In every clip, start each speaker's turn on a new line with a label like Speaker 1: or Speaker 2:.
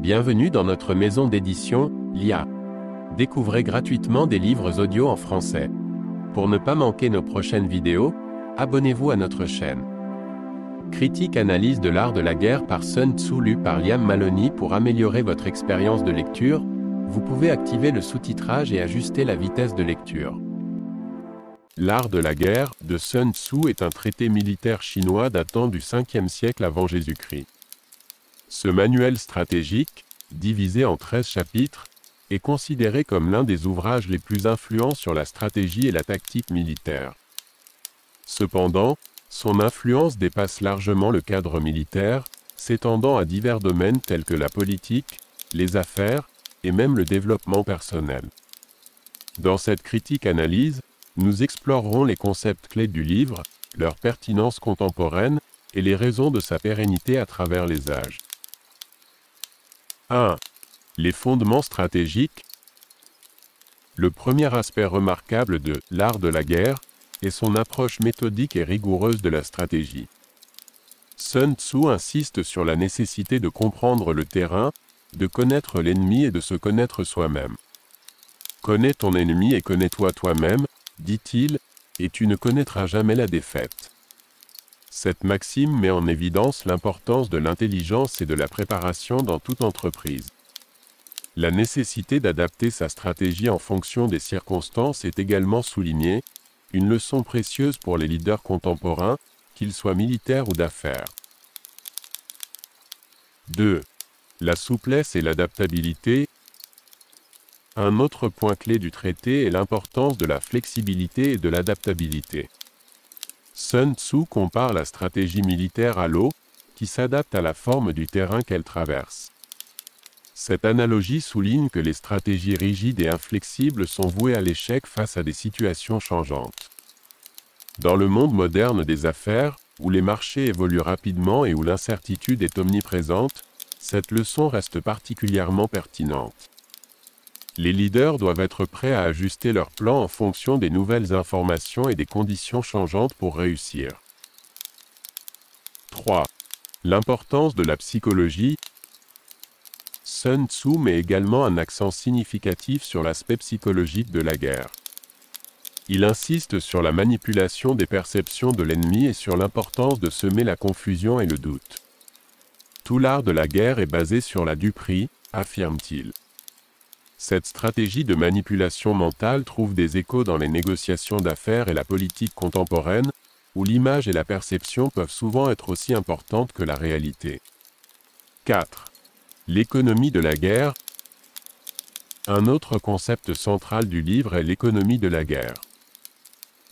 Speaker 1: Bienvenue dans notre maison d'édition, l'IA. Découvrez gratuitement des livres audio en français. Pour ne pas manquer nos prochaines vidéos, abonnez-vous à notre chaîne. Critique-analyse de l'art de la guerre par Sun Tzu lu par Liam Maloney. Pour améliorer votre expérience de lecture, vous pouvez activer le sous-titrage et ajuster la vitesse de lecture. L'art de la guerre, de Sun Tzu est un traité militaire chinois datant du 5e siècle avant Jésus-Christ. Ce manuel stratégique, divisé en 13 chapitres, est considéré comme l'un des ouvrages les plus influents sur la stratégie et la tactique militaire. Cependant, son influence dépasse largement le cadre militaire, s'étendant à divers domaines tels que la politique, les affaires, et même le développement personnel. Dans cette critique-analyse, nous explorerons les concepts clés du livre, leur pertinence contemporaine, et les raisons de sa pérennité à travers les âges. 1. Les fondements stratégiques. Le premier aspect remarquable de « l'art de la guerre » est son approche méthodique et rigoureuse de la stratégie. Sun Tzu insiste sur la nécessité de comprendre le terrain, de connaître l'ennemi et de se connaître soi-même. « Connais ton ennemi et connais-toi toi-même », dit-il, et tu ne connaîtras jamais la défaite. Cette maxime met en évidence l'importance de l'intelligence et de la préparation dans toute entreprise. La nécessité d'adapter sa stratégie en fonction des circonstances est également soulignée, une leçon précieuse pour les leaders contemporains, qu'ils soient militaires ou d'affaires. 2. La souplesse et l'adaptabilité. Un autre point clé du traité est l'importance de la flexibilité et de l'adaptabilité. Sun Tzu compare la stratégie militaire à l'eau, qui s'adapte à la forme du terrain qu'elle traverse. Cette analogie souligne que les stratégies rigides et inflexibles sont vouées à l'échec face à des situations changeantes. Dans le monde moderne des affaires, où les marchés évoluent rapidement et où l'incertitude est omniprésente, cette leçon reste particulièrement pertinente. Les leaders doivent être prêts à ajuster leur plan en fonction des nouvelles informations et des conditions changeantes pour réussir. 3. L'importance de la psychologie. Sun Tzu met également un accent significatif sur l'aspect psychologique de la guerre. Il insiste sur la manipulation des perceptions de l'ennemi et sur l'importance de semer la confusion et le doute. Tout l'art de la guerre est basé sur la duperie, affirme-t-il. Cette stratégie de manipulation mentale trouve des échos dans les négociations d'affaires et la politique contemporaine, où l'image et la perception peuvent souvent être aussi importantes que la réalité. 4. L'économie de la guerre. Un autre concept central du livre est l'économie de la guerre.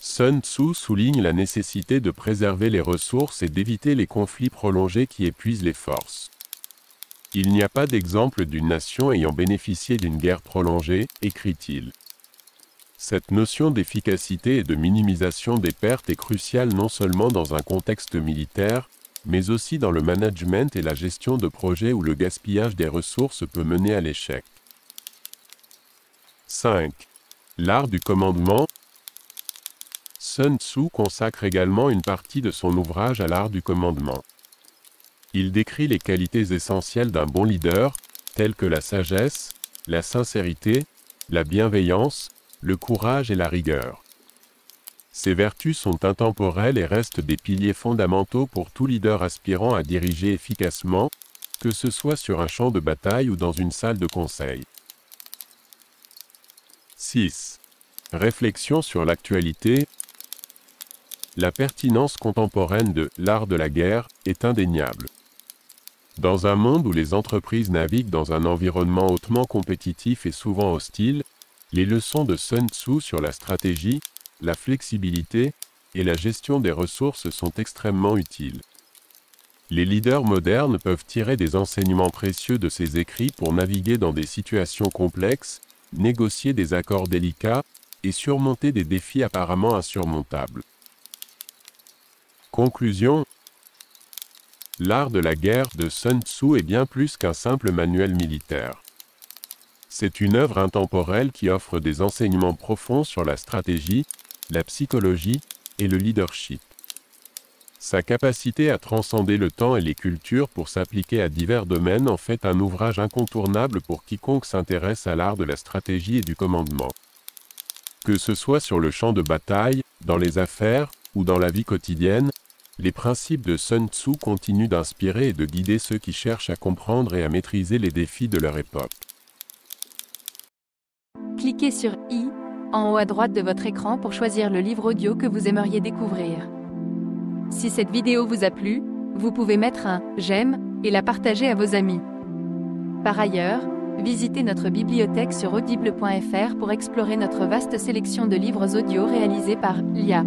Speaker 1: Sun Tzu souligne la nécessité de préserver les ressources et d'éviter les conflits prolongés qui épuisent les forces. Il n'y a pas d'exemple d'une nation ayant bénéficié d'une guerre prolongée, écrit-il. Cette notion d'efficacité et de minimisation des pertes est cruciale non seulement dans un contexte militaire, mais aussi dans le management et la gestion de projets où le gaspillage des ressources peut mener à l'échec. 5. L'art du commandement. Sun Tzu consacre également une partie de son ouvrage à l'art du commandement. Il décrit les qualités essentielles d'un bon leader, telles que la sagesse, la sincérité, la bienveillance, le courage et la rigueur. Ces vertus sont intemporelles et restent des piliers fondamentaux pour tout leader aspirant à diriger efficacement, que ce soit sur un champ de bataille ou dans une salle de conseil. 6. Réflexion sur l'actualité. La pertinence contemporaine de « l'art de la guerre » est indéniable. Dans un monde où les entreprises naviguent dans un environnement hautement compétitif et souvent hostile, les leçons de Sun Tzu sur la stratégie, la flexibilité et la gestion des ressources sont extrêmement utiles. Les leaders modernes peuvent tirer des enseignements précieux de ces écrits pour naviguer dans des situations complexes, négocier des accords délicats et surmonter des défis apparemment insurmontables. Conclusion. L'art de la guerre de Sun Tzu est bien plus qu'un simple manuel militaire. C'est une œuvre intemporelle qui offre des enseignements profonds sur la stratégie, la psychologie et le leadership. Sa capacité à transcender le temps et les cultures pour s'appliquer à divers domaines en fait un ouvrage incontournable pour quiconque s'intéresse à l'art de la stratégie et du commandement. Que ce soit sur le champ de bataille, dans les affaires, ou dans la vie quotidienne, les principes de Sun Tzu continuent d'inspirer et de guider ceux qui cherchent à comprendre et à maîtriser les défis de leur époque.
Speaker 2: Cliquez sur I, en haut à droite de votre écran pour choisir le livre audio que vous aimeriez découvrir. Si cette vidéo vous a plu, vous pouvez mettre un « j'aime » et la partager à vos amis. Par ailleurs, visitez notre bibliothèque sur audible.fr pour explorer notre vaste sélection de livres audio réalisés par l'IA.